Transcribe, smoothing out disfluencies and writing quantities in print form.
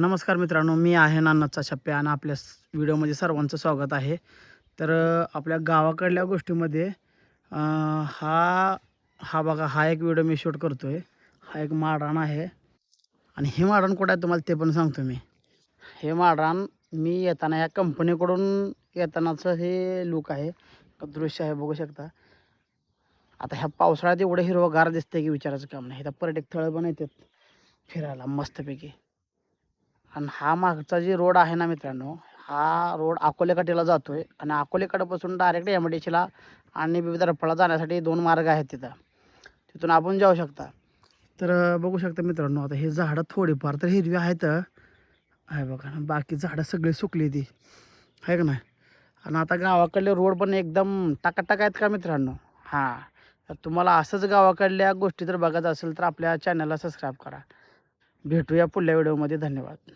नमस्कार मित्रांनो, मी आहे नानाचा छप्प्या आणि आपल्या व्हिडिओमध्ये सर्वांचं स्वागत आहे. तर आपल्या गावाकडल्या गोष्टीमध्ये हा हा बघा, हा एक व्हिडिओ मी शूट करतोय. हा एक माळरान आहे आणि हे माळरान कुठं आहे तुम्हाला ते पण सांगतो मी. हे माळरान मी येताना या कंपनीकडून येतानाचं हे लूक आहे, दृश्य आहे, बघू शकता. आता ह्या पावसाळ्यात एवढं हिरवंगार दिसतंय की विचारायचं काम नाही. इथं पर्यटक स्थळं पण येतात फिरायला मस्तपैकी. आणि हा मागचा जे रोड आहे ना मित्रांनो, हा रोड अकोलेकाठीला जातोय आणि अकोलेकडपासून डायरेक्ट एम-आय-डी-सीला आणि विविध रफळला जाण्यासाठी 2 मार्ग आहेत तिथं. तिथून आपण जाऊ शकता. तर बघू शकता मित्रांनो, आता हे झाडं थोडीफार तर हिरवी आहेत. आहे बघा ना, बाकी झाडं सगळी सुकली ती, आहे का नाही. आणि आता गावाकडले रोड पण एकदम टकाटक आहेत का मित्रांनो. हां, तर तुम्हाला असंच गावाकडल्या गोष्टी जर बघायचं असेल तर आपल्या चॅनलला सबस्क्राईब करा. भेटूया पुढल्या व्हिडिओमध्ये. धन्यवाद.